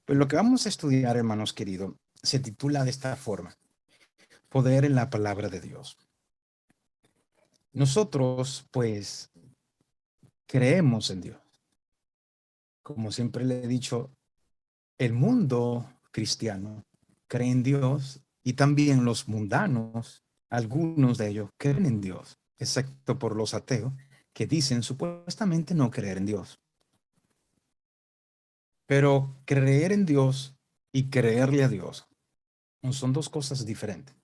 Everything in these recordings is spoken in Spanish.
Pues lo que vamos a estudiar, hermanos queridos, se titula de esta forma: Poder en la palabra de Dios. Nosotros, pues, creemos en Dios. Como siempre le he dicho, el mundo cristiano cree en Dios y también los mundanos, algunos de ellos creen en Dios, excepto por los ateos que dicen supuestamente no creer en Dios. Pero creer en Dios y creerle a Dios son dos cosas diferentes.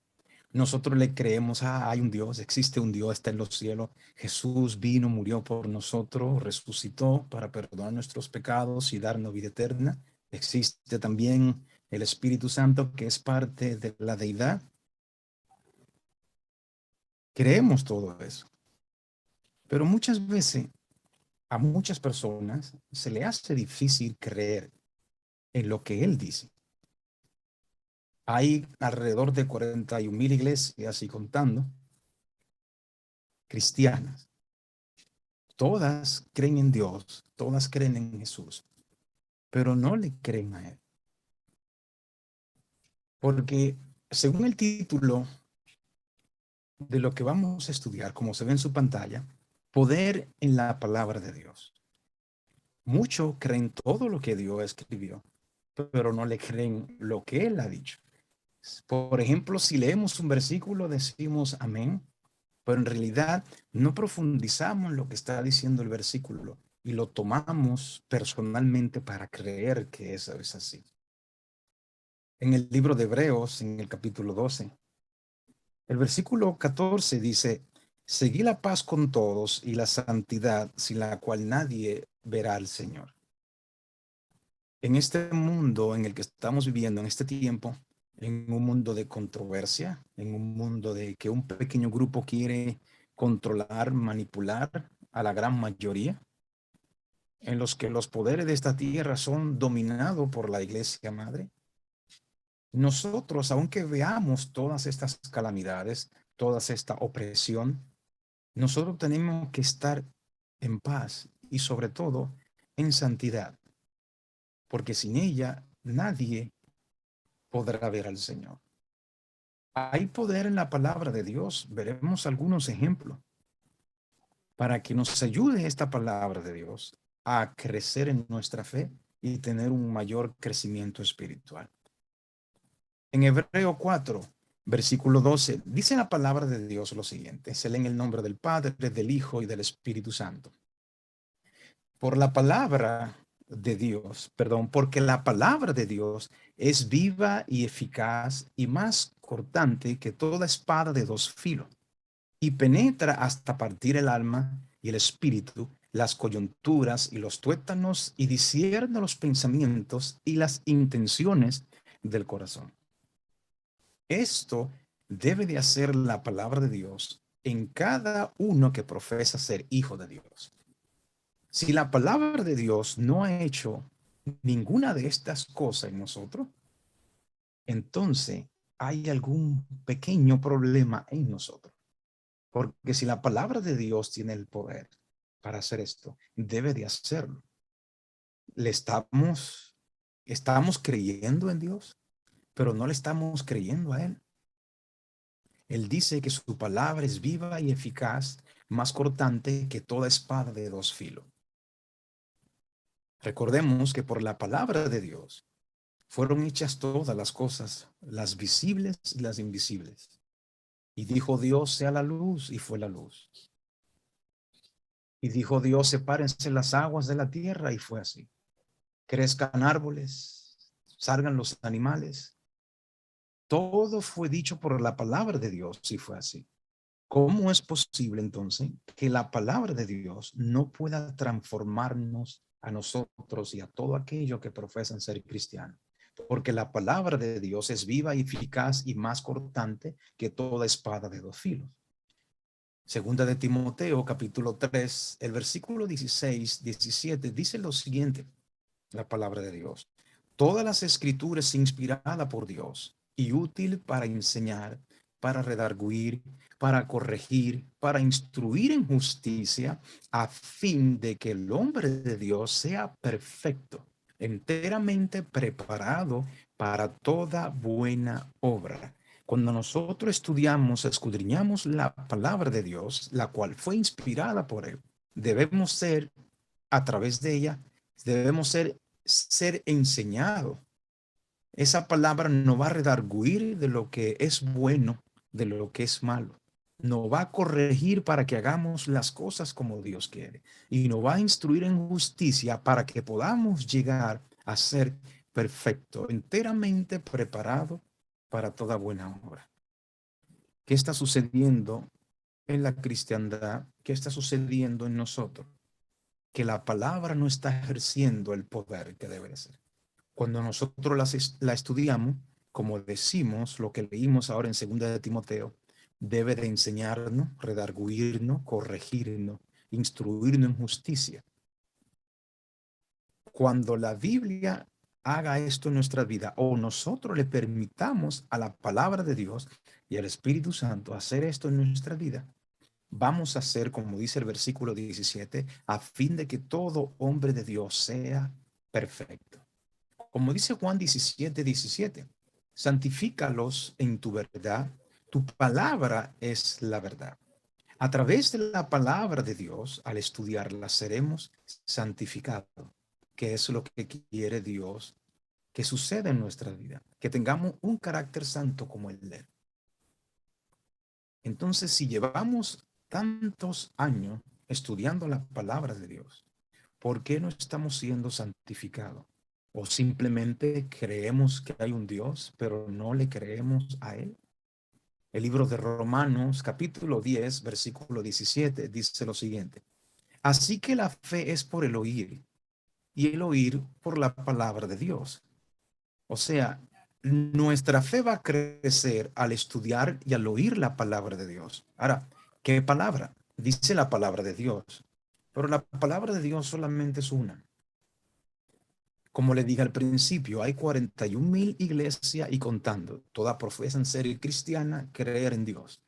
Nosotros le creemos, hay un Dios, existe un Dios, está en los cielos. Jesús vino, murió por nosotros, resucitó para perdonar nuestros pecados y darnos vida eterna. Existe también el Espíritu Santo, que es parte de la deidad. Creemos todo eso. Pero muchas veces a muchas personas se le hace difícil creer en lo que Él dice. Hay alrededor de 41,000 iglesias y contando cristianas. Todas creen en Dios, todas creen en Jesús, pero no le creen a Él. Porque según el título de lo que vamos a estudiar, como se ve en su pantalla, poder en la palabra de Dios. Muchos creen todo lo que Dios escribió, pero no le creen lo que Él ha dicho. Por ejemplo, si leemos un versículo, decimos amén, pero en realidad no profundizamos en lo que está diciendo el versículo y lo tomamos personalmente para creer que eso es así. En el libro de Hebreos, en el capítulo 12, el versículo 14 dice: seguí la paz con todos y la santidad, sin la cual nadie verá al Señor. En este mundo en el que estamos viviendo, en este tiempo, en un mundo de controversia, en un mundo de que un pequeño grupo quiere controlar, manipular a la gran mayoría, en los que los poderes de esta tierra son dominados por la iglesia madre, nosotros, aunque veamos todas estas calamidades, toda esta opresión, nosotros tenemos que estar en paz y sobre todo en santidad, porque sin ella nadie podrá ver al Señor. Hay poder en la palabra de Dios. Veremos algunos ejemplos para que nos ayude esta palabra de Dios a crecer en nuestra fe y tener un mayor crecimiento espiritual. En Hebreo 4, versículo 12, dice la palabra de Dios lo siguiente: se lee en el nombre del Padre, del Hijo y del Espíritu Santo. Por la palabra de Dios, perdón, porque la palabra de Dios es viva y eficaz y más cortante que toda espada de dos filos, y penetra hasta partir el alma y el espíritu, las coyunturas y los tuétanos, y discierne los pensamientos y las intenciones del corazón. Esto debe de hacer la palabra de Dios en cada uno que profesa ser hijo de Dios. Si la palabra de Dios no ha hecho ninguna de estas cosas en nosotros, entonces hay algún pequeño problema en nosotros. Porque si la palabra de Dios tiene el poder para hacer esto, debe de hacerlo. Le estamos creyendo en Dios, pero no le estamos creyendo a Él. Él dice que su palabra es viva y eficaz, más cortante que toda espada de dos filos. Recordemos que por la palabra de Dios fueron hechas todas las cosas, las visibles y las invisibles. Y dijo Dios: sea la luz, y fue la luz. Y dijo Dios: sepárense las aguas de la tierra, y fue así. Crezcan árboles, salgan los animales. Todo fue dicho por la palabra de Dios, y fue así. ¿Cómo es posible entonces que la palabra de Dios no pueda transformarnos a nosotros y a todo aquello que profesan ser cristianos? Porque la palabra de Dios es viva y eficaz y más cortante que toda espada de dos filos. Segunda de Timoteo, capítulo 3, el versículo 16, 17, dice lo siguiente: la palabra de Dios: todas las escrituras inspirada por Dios y útil para enseñar, para redarguir, para corregir, para instruir en justicia, a fin de que el hombre de Dios sea perfecto, enteramente preparado para toda buena obra. Cuando nosotros estudiamos, escudriñamos la palabra de Dios, la cual fue inspirada por Él, debemos ser, a través de ella, debemos ser enseñados. Esa palabra nos va a redarguir de lo que es bueno, de lo que es malo. Nos va a corregir para que hagamos las cosas como Dios quiere. Y nos va a instruir en justicia para que podamos llegar a ser perfecto, enteramente preparado para toda buena obra. ¿Qué está sucediendo en la cristiandad? ¿Qué está sucediendo en nosotros? Que la palabra no está ejerciendo el poder que debe ser. Cuando nosotros la estudiamos, como decimos, lo que leímos ahora en 2 de Timoteo, debe de enseñarnos, redarguirnos, corregirnos, instruirnos en justicia. Cuando la Biblia haga esto en nuestra vida o nosotros le permitamos a la palabra de Dios y al Espíritu Santo hacer esto en nuestra vida, vamos a hacer, como dice el versículo 17, a fin de que todo hombre de Dios sea perfecto. Como dice Juan 17:17, santifícalos en tu verdad, tu palabra es la verdad. A través de la palabra de Dios, al estudiarla, seremos santificados, que es lo que quiere Dios que suceda en nuestra vida, que tengamos un carácter santo como el de Él. Entonces, si llevamos tantos años estudiando la palabra de Dios, ¿por qué no estamos siendo santificados? ¿O simplemente creemos que hay un Dios, pero no le creemos a Él? El libro de Romanos, capítulo 10, versículo 17, dice lo siguiente. Así que la fe es por el oír, y el oír por la palabra de Dios. O sea, nuestra fe va a crecer al estudiar y al oír la palabra de Dios. Ahora, ¿qué palabra? Dice la palabra de Dios. Pero la palabra de Dios solamente es una. Como le dije al principio, hay 41,000 iglesias y contando. Todas profesan ser cristiana, creer en Dios.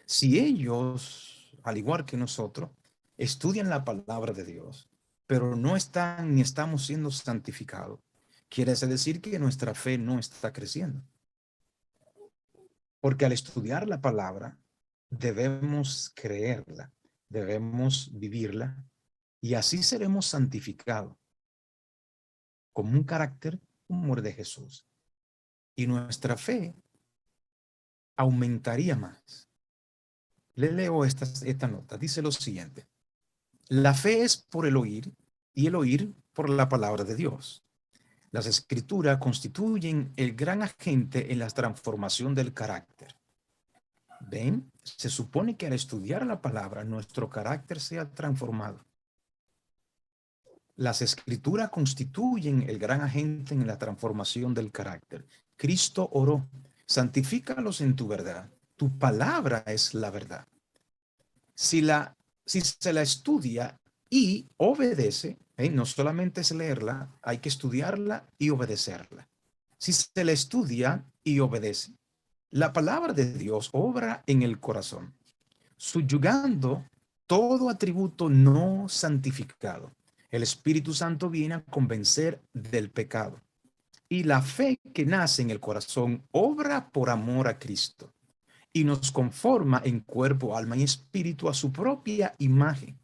Si ellos, al igual que nosotros, estudian la palabra de Dios, pero no están ni estamos siendo santificados, quiere decir que nuestra fe no está creciendo. Porque al estudiar la palabra, debemos creerla, debemos vivirla, y así seremos santificados como un carácter como el de Jesús. Y nuestra fe aumentaría más. Le leo esta nota. Dice lo siguiente. La fe es por el oír y el oír por la palabra de Dios. Las escrituras constituyen el gran agente en la transformación del carácter. ¿Ven? Se supone que al estudiar la palabra, nuestro carácter sea transformado. Las escrituras constituyen el gran agente en la transformación del carácter. Cristo oró, santifícalos en tu verdad. Tu palabra es la verdad. Si se la estudia y obedece, no solamente es leerla, hay que estudiarla y obedecerla. Si se la estudia y obedece, la palabra de Dios obra en el corazón, subyugando todo atributo no santificado. El Espíritu Santo viene a convencer del pecado. Y la fe que nace en el corazón obra por amor a Cristo y nos conforma en cuerpo, alma y espíritu a su propia imagen.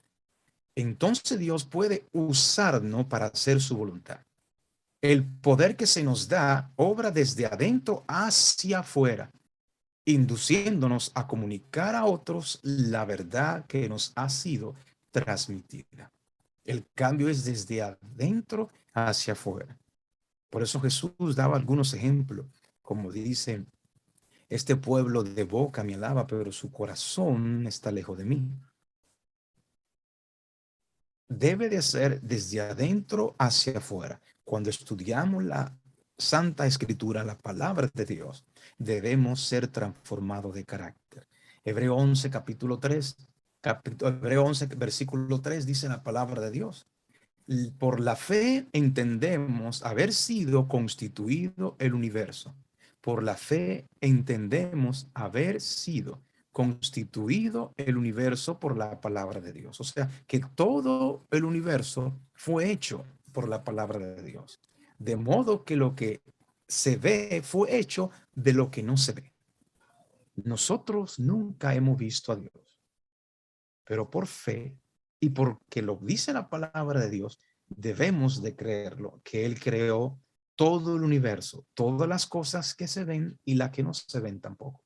Entonces Dios puede usarnos para hacer su voluntad. El poder que se nos da obra desde adentro hacia afuera, induciéndonos a comunicar a otros la verdad que nos ha sido transmitida. El cambio es desde adentro hacia afuera. Por eso Jesús daba algunos ejemplos, como dice, este pueblo de boca me alaba, pero su corazón está lejos de mí. Debe de ser desde adentro hacia afuera. Cuando estudiamos la Santa Escritura, la palabra de Dios, debemos ser transformados de carácter. Hebreo 11, capítulo 3, Hebreo 11, versículo 3 dice la palabra de Dios. Por la fe entendemos haber sido constituido el universo. Por la fe entendemos haber sido constituido el universo por la palabra de Dios. O sea, que todo el universo fue hecho por la palabra de Dios. De modo que lo que se ve fue hecho de lo que no se ve. Nosotros nunca hemos visto a Dios, pero por fe y porque lo dice la palabra de Dios, debemos de creerlo, que Él creó todo el universo, todas las cosas que se ven y las que no se ven tampoco.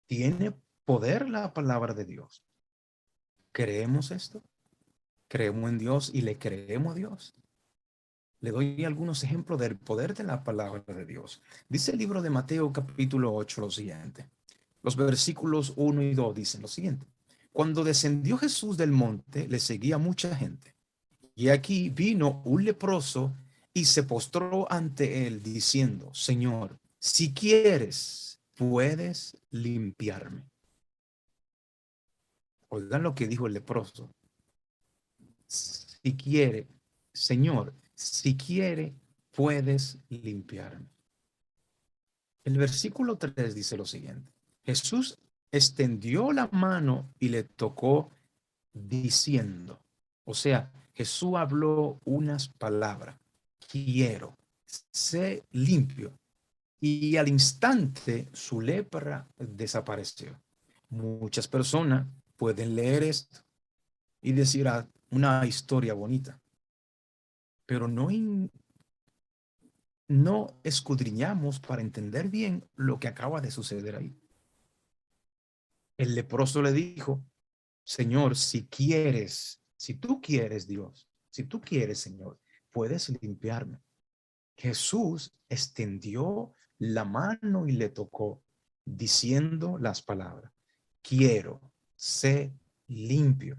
Tiene poder la palabra de Dios. ¿Creemos esto? ¿Creemos en Dios y le creemos a Dios? Le doy algunos ejemplos del poder de la palabra de Dios. Dice el libro de Mateo capítulo 8 lo siguiente. Los versículos 1 y 2 dicen lo siguiente. Cuando descendió Jesús del monte, le seguía mucha gente. Y aquí vino un leproso y se postró ante él diciendo, Señor, si quieres, puedes limpiarme. Oigan lo que dijo el leproso. Si quiere, Señor, si quiere, puedes limpiarme. El versículo 3 dice lo siguiente. Jesús extendió la mano y le tocó diciendo, o sea, Jesús habló unas palabras, quiero, sé limpio. Y al instante su lepra desapareció. Muchas personas pueden leer esto y decir una historia bonita, pero no escudriñamos para entender bien lo que acaba de suceder ahí. El leproso le dijo, Señor, si quieres, si tú quieres, Dios, si tú quieres, Señor, puedes limpiarme. Jesús extendió la mano y le tocó, diciendo las palabras, quiero, sé limpio.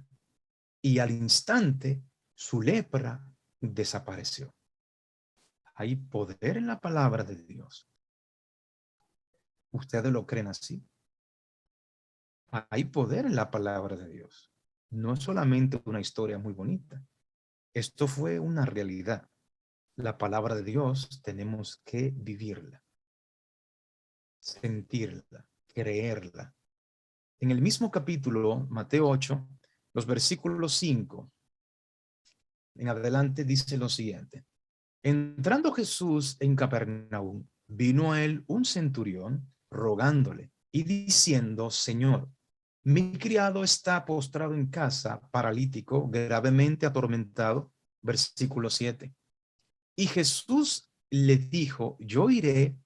Y al instante su lepra desapareció. Hay poder en la palabra de Dios. ¿Ustedes lo creen así? Hay poder en la palabra de Dios. No es solamente una historia muy bonita. Esto fue una realidad. La palabra de Dios tenemos que vivirla, sentirla, creerla. En el mismo capítulo, Mateo 8, los versículos 5 en adelante dice lo siguiente. Entrando Jesús en Capernaum, vino a él un centurión rogándole y diciendo, Señor, mi criado está postrado en casa, paralítico, gravemente atormentado. Versículo 7. Y Jesús le dijo, yo iré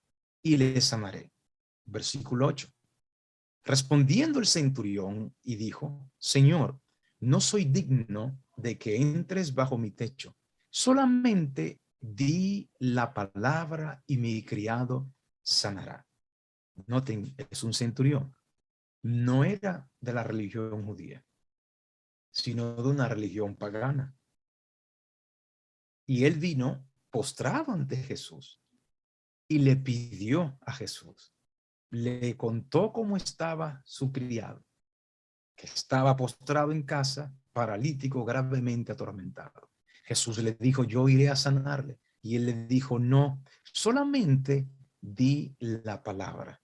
y le sanaré. Versículo 8. Respondiendo el centurión y dijo, Señor, no soy digno de que entres bajo mi techo. Solamente di la palabra y mi criado sanará. Noten, es un centurión. No era de la religión judía, sino de una religión pagana. Y él vino postrado ante Jesús y le pidió a Jesús. Le contó cómo estaba su criado, que estaba postrado en casa, paralítico, gravemente atormentado. Jesús le dijo, yo iré a sanarle. Y él le dijo, no, solamente di la palabra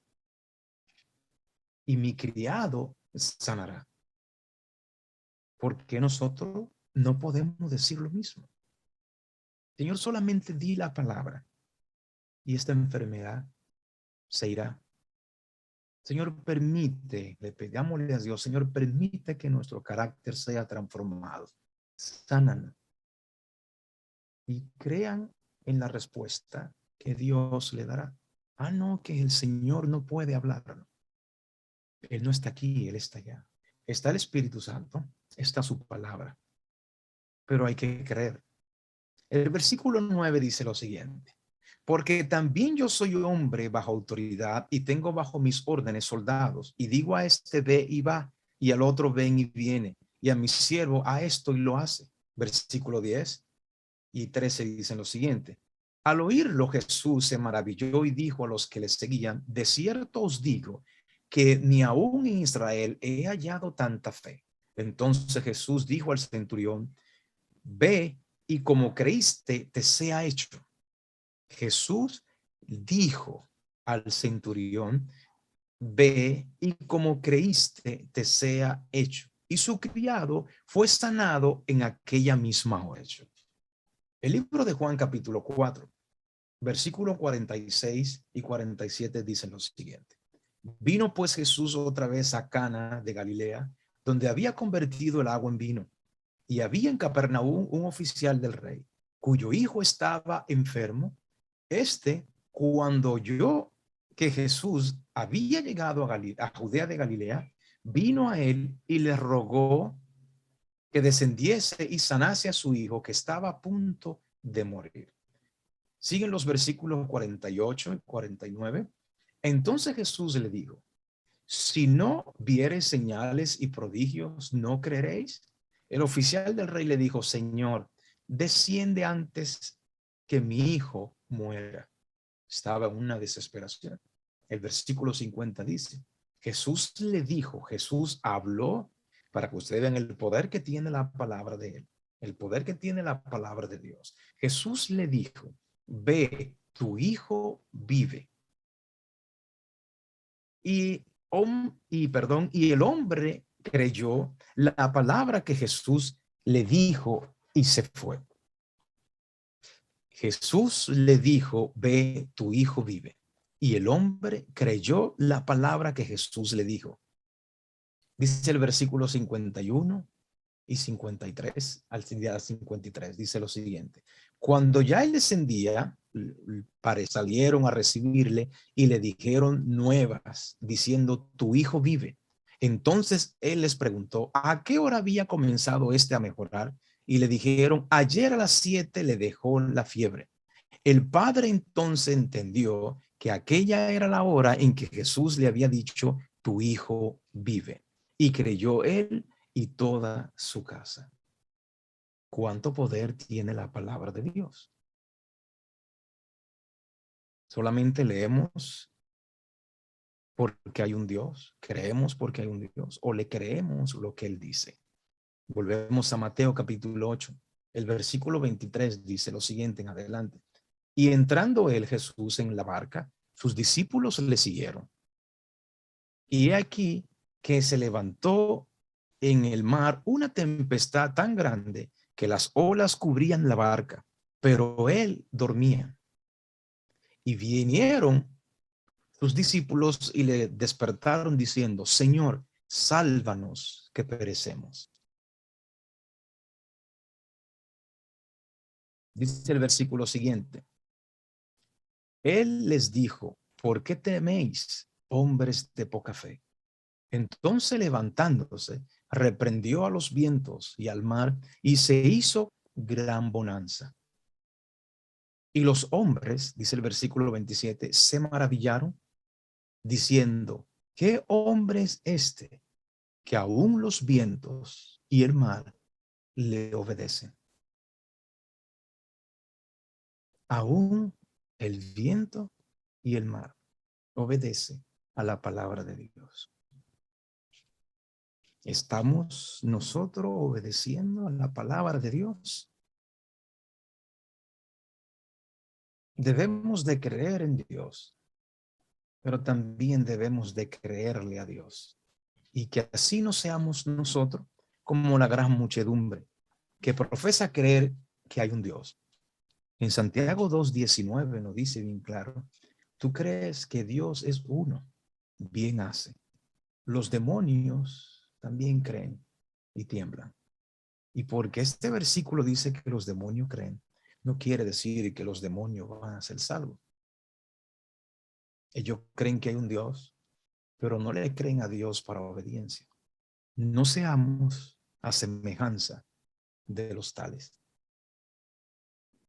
y mi criado sanará. ¿Por qué nosotros no podemos decir lo mismo? Señor, solamente di la palabra y esta enfermedad se irá. Señor, permite, le pidámosle a Dios, Señor, permite que nuestro carácter sea transformado. Sánanos. Y crean en la respuesta que Dios le dará. Ah, no, que el Señor no puede hablar. Él no está aquí, Él está allá. Está el Espíritu Santo, está su palabra, pero hay que creer. El versículo 9 dice lo siguiente. Porque también yo soy hombre bajo autoridad y tengo bajo mis órdenes soldados, y digo a este ve y va, y al otro ven y viene, y a mi siervo a esto y lo hace. Versículo 10 y 13 dicen lo siguiente. Al oírlo Jesús se maravilló y dijo a los que le seguían, de cierto os digo que ni aún en Israel he hallado tanta fe. Entonces Jesús dijo al centurión, ve y como creíste te sea hecho. Jesús dijo al centurión, ve y como creíste te sea hecho. Y su criado fue sanado en aquella misma hora. El libro de Juan capítulo 4. Versículo 46 y 47 dicen lo siguiente. Vino pues Jesús otra vez a Cana de Galilea, donde había convertido el agua en vino. Y había en Capernaum un oficial del rey, cuyo hijo estaba enfermo. Cuando oyó que Jesús había llegado a Judea de Galilea, vino a él y le rogó que descendiese y sanase a su hijo, que estaba a punto de morir. Siguen los versículos 48 y 49. Entonces Jesús le dijo, si no viereis señales y prodigios, ¿no creeréis? El oficial del rey le dijo, Señor, desciende antes que mi hijo muera. Estaba en una desesperación. El versículo 50 dice, Jesús habló para que ustedes vean el poder que tiene la palabra de él, el poder que tiene la palabra de Dios. Jesús le dijo, ve, tu hijo vive. Y el hombre creyó la palabra que Jesús le dijo y se fue. Jesús le dijo, ve, tu hijo vive. Y el hombre creyó la palabra que Jesús le dijo. Dice el versículo 51 y 53 al 53. Dice lo siguiente. Cuando ya él descendía, salieron a recibirle y le dijeron nuevas, diciendo, tu hijo vive. Entonces él les preguntó, ¿a qué hora había comenzado a mejorar? Y le dijeron, ayer a las 7 le dejó la fiebre. El padre entonces entendió que aquella era la hora en que Jesús le había dicho, tu hijo vive. Y creyó él y toda su casa. ¿Cuánto poder tiene la palabra de Dios? Solamente leemos porque hay un Dios, creemos porque hay un Dios, o le creemos lo que él dice. Volvemos a Mateo capítulo 8. El versículo 23 dice lo siguiente en adelante. Y entrando él, Jesús, en la barca, sus discípulos le siguieron. Y he aquí que se levantó en el mar una tempestad tan grande que las olas cubrían la barca, pero él dormía. Y vinieron sus discípulos y le despertaron diciendo, Señor, sálvanos que perecemos. Dice el versículo siguiente. Él les dijo, ¿por qué teméis, hombres de poca fe? Entonces levantándose, reprendió a los vientos y al mar y se hizo gran bonanza. Y los hombres, dice el versículo 27, se maravillaron diciendo, ¿qué hombre es este que aún los vientos y el mar le obedecen? Aún el viento y el mar obedece a la palabra de Dios. ¿Estamos nosotros obedeciendo a la palabra de Dios? Debemos de creer en Dios, pero también debemos de creerle a Dios. Y que así no seamos nosotros como la gran muchedumbre que profesa creer que hay un Dios. En Santiago 2:19 nos dice bien claro, tú crees que Dios es uno, bien hace. Los demonios también creen y tiemblan. Y porque este versículo dice que los demonios creen, no quiere decir que los demonios van a ser salvos. Ellos creen que hay un Dios, pero no le creen a Dios para obediencia. No seamos a semejanza de los tales.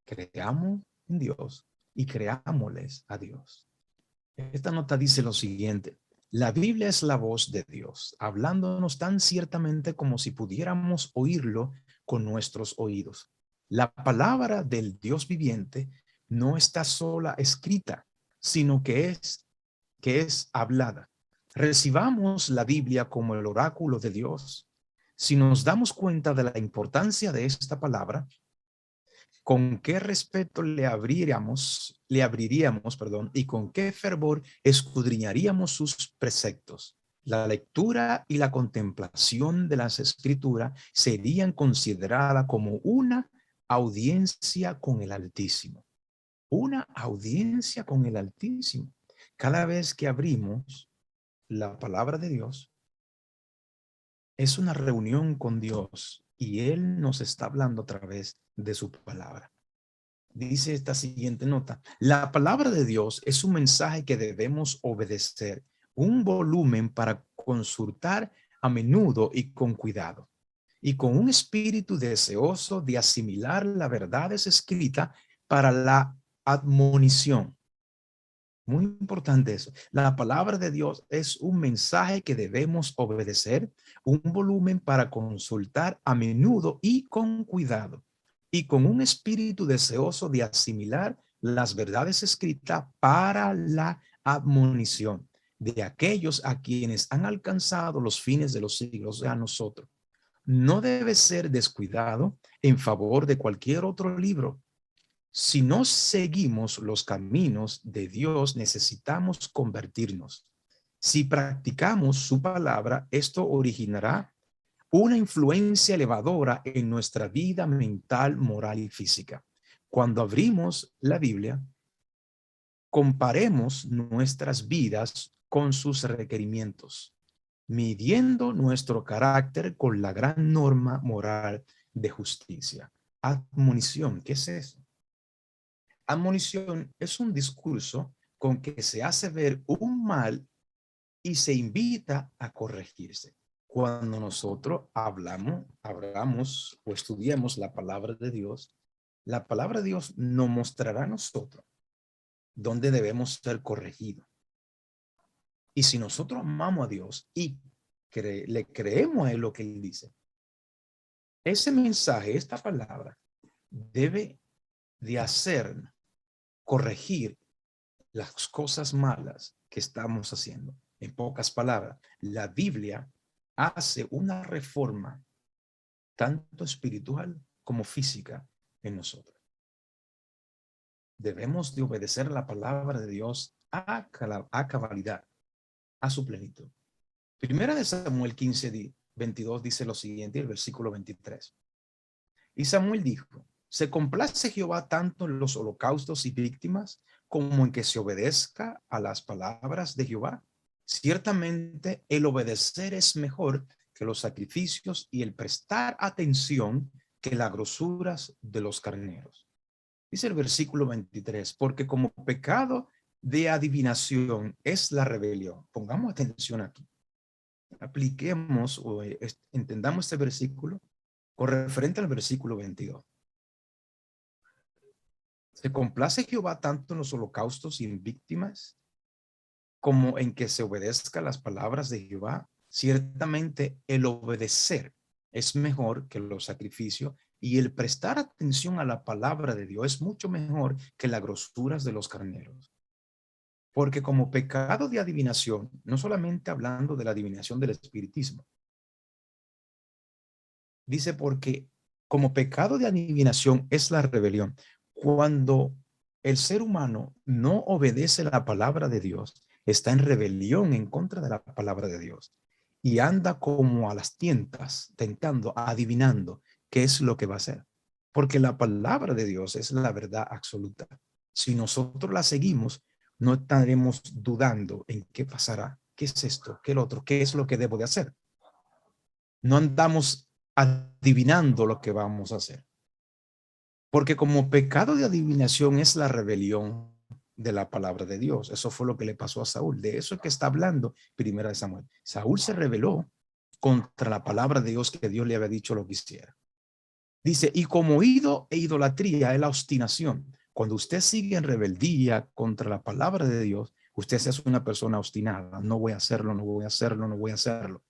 Creamos en Dios y creámosles a Dios. Esta nota dice lo siguiente. La Biblia es la voz de Dios, hablándonos tan ciertamente como si pudiéramos oírlo con nuestros oídos. La palabra del Dios viviente no está sola escrita, sino que es hablada. Recibamos la Biblia como el oráculo de Dios. Si nos damos cuenta de la importancia de esta palabra, con qué respeto le abriríamos, y con qué fervor escudriñaríamos sus preceptos. La lectura y la contemplación de las escrituras serían consideradas como una audiencia con el Altísimo. una audiencia con el Altísimo. Cada vez que abrimos la palabra de Dios, es una reunión con Dios y Él nos está hablando a través de su palabra. Dice esta siguiente nota: la palabra de Dios es un mensaje que debemos obedecer, un volumen para consultar a menudo y con cuidado, y con un espíritu deseoso de asimilar las verdades escritas para la admonición. Muy importante eso. La palabra de Dios es un mensaje que debemos obedecer, un volumen para consultar a menudo y con cuidado, y con un espíritu deseoso de asimilar las verdades escritas para la admonición de aquellos a quienes han alcanzado los fines de los siglos, o sea, nosotros. No debe ser descuidado en favor de cualquier otro libro. Si no seguimos los caminos de Dios, necesitamos convertirnos. Si practicamos su palabra, esto originará una influencia elevadora en nuestra vida mental, moral y física. Cuando abrimos la Biblia, comparemos nuestras vidas con sus requerimientos, midiendo nuestro carácter con la gran norma moral de justicia. Admonición, ¿qué es eso? Admonición es un discurso con que se hace ver un mal y se invita a corregirse. Cuando nosotros hablamos o estudiamos la palabra de Dios, la palabra de Dios nos mostrará a nosotros dónde debemos ser corregidos. Y si nosotros amamos a Dios y le creemos a Él lo que Él dice, ese mensaje, esta palabra, debe de hacer corregir las cosas malas que estamos haciendo. En pocas palabras, la Biblia hace una reforma tanto espiritual como física en nosotros. Debemos de obedecer la palabra de Dios a cabalidad, a su plenitud. Primera de Samuel 15:22 dice lo siguiente, el versículo 23. Y Samuel dijo: ¿se complace Jehová tanto en los holocaustos y víctimas como en que se obedezca a las palabras de Jehová? Ciertamente el obedecer es mejor que los sacrificios y el prestar atención que las grosuras de los carneros. Dice el versículo 23, porque como pecado de adivinación es la rebelión. Pongamos atención aquí. Apliquemos o entendamos este versículo con referente al versículo 22. ¿Se complace Jehová tanto en los holocaustos y en víctimas como en que se obedezca las palabras de Jehová? Ciertamente el obedecer es mejor que los sacrificios y el prestar atención a la palabra de Dios es mucho mejor que las grosuras de los carneros. Porque como pecado de adivinación, no solamente hablando de la adivinación del espiritismo, dice porque como pecado de adivinación es la rebelión. Cuando el ser humano no obedece la palabra de Dios, está en rebelión en contra de la palabra de Dios y anda como a las tientas, tentando, adivinando qué es lo que va a hacer. Porque la palabra de Dios es la verdad absoluta. Si nosotros la seguimos, no estaremos dudando en qué pasará, qué es esto, qué es lo otro, qué es lo que debo de hacer. No andamos adivinando lo que vamos a hacer. Porque como pecado de adivinación es la rebelión de la palabra de Dios. Eso fue lo que le pasó a Saúl. De eso es que está hablando Primera de Samuel. Saúl se rebeló contra la palabra de Dios que Dios le había dicho lo que hiciera. Dice, y como ido e idolatría es la obstinación. Cuando usted sigue en rebeldía contra la palabra de Dios, usted se hace una persona obstinada. No voy a hacerlo, no voy a hacerlo, no voy a hacerlo.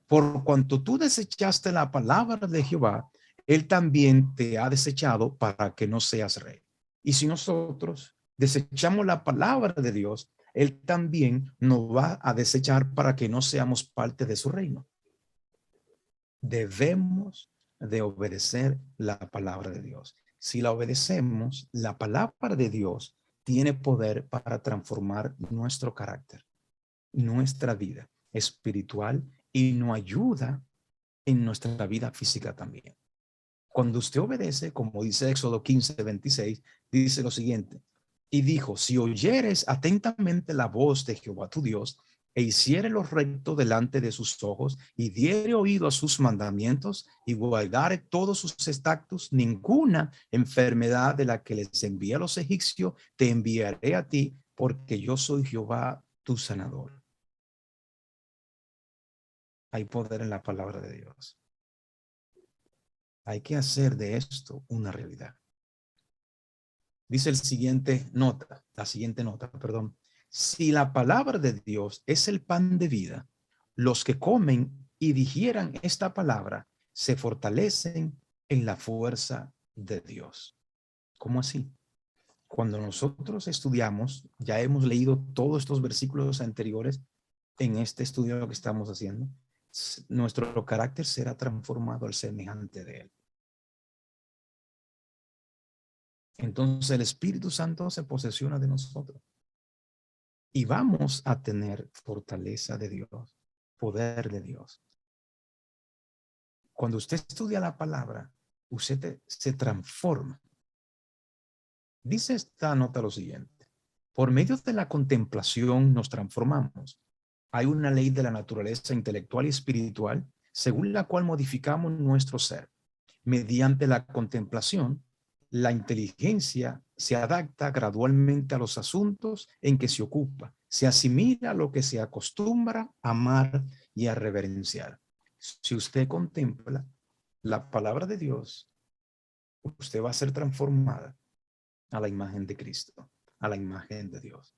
Por cuanto tú desechaste la palabra de Jehová, él también te ha desechado para que no seas rey. Y si nosotros desechamos la palabra de Dios, él también nos va a desechar para que no seamos parte de su reino. Debemos de obedecer la palabra de Dios. Si la obedecemos, la palabra de Dios tiene poder para transformar nuestro carácter, nuestra vida espiritual y nos ayuda en nuestra vida física también. Cuando usted obedece, como dice Éxodo 15:26, dice lo siguiente: Y dijo, si oyeres atentamente la voz de Jehová tu Dios, e hiciere lo recto delante de sus ojos, y diere oído a sus mandamientos, y guardare todos sus estatutos, ninguna enfermedad de la que les envié a los egipcios, te enviaré a ti, porque yo soy Jehová tu sanador. Hay poder en la palabra de Dios. Hay que hacer de esto una realidad. Dice la siguiente nota, perdón. Si la palabra de Dios es el pan de vida, los que comen y digieran esta palabra se fortalecen en la fuerza de Dios. ¿Cómo así? Cuando nosotros estudiamos, ya hemos leído todos estos versículos anteriores en este estudio que estamos haciendo, nuestro carácter será transformado al semejante de él. Entonces el Espíritu Santo se posesiona de nosotros y vamos a tener fortaleza de Dios, poder de Dios. Cuando usted estudia la palabra, usted se transforma. Dice esta nota lo siguiente: por medio de la contemplación nos transformamos. Hay una ley de la naturaleza intelectual y espiritual según la cual modificamos nuestro ser. Mediante la contemplación, la inteligencia se adapta gradualmente a los asuntos en que se ocupa, se asimila a lo que se acostumbra a amar y a reverenciar. Si usted contempla la palabra de Dios, usted va a ser transformada a la imagen de Cristo, a la imagen de Dios.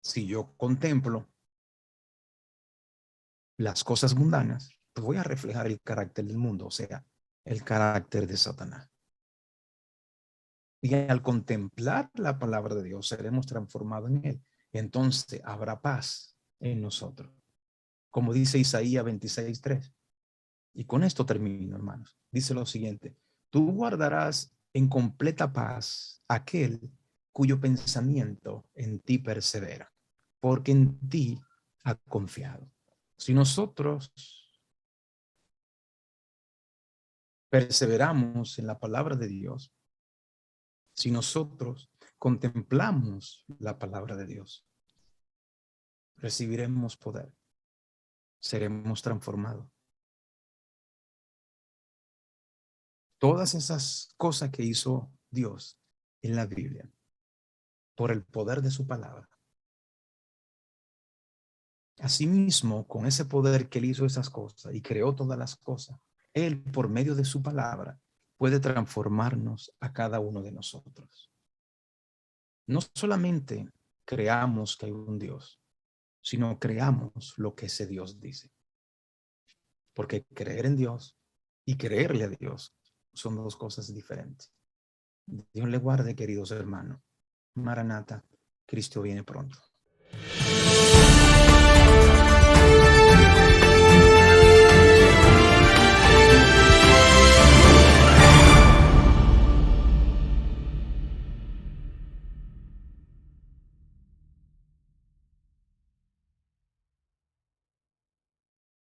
Si yo contemplo las cosas mundanas, pues voy a reflejar el carácter del mundo, o sea, el carácter de Satanás. Y al contemplar la palabra de Dios, seremos transformados en él. Entonces habrá paz en nosotros. Como dice Isaías 26:3. Y con esto termino, hermanos. Dice lo siguiente: tú guardarás en completa paz aquel cuyo pensamiento en ti persevera, porque en ti ha confiado. Si nosotros perseveramos en la palabra de Dios, si nosotros contemplamos la palabra de Dios, recibiremos poder, seremos transformados. Todas esas cosas que hizo Dios en la Biblia, por el poder de su palabra. Asimismo, con ese poder que él hizo esas cosas y creó todas las cosas, él, por medio de su palabra, puede transformarnos a cada uno de nosotros. No solamente creamos que hay un Dios, sino creamos lo que ese Dios dice. Porque creer en Dios y creerle a Dios son dos cosas diferentes. Dios le guarde, queridos hermanos. Maranata, Cristo viene pronto.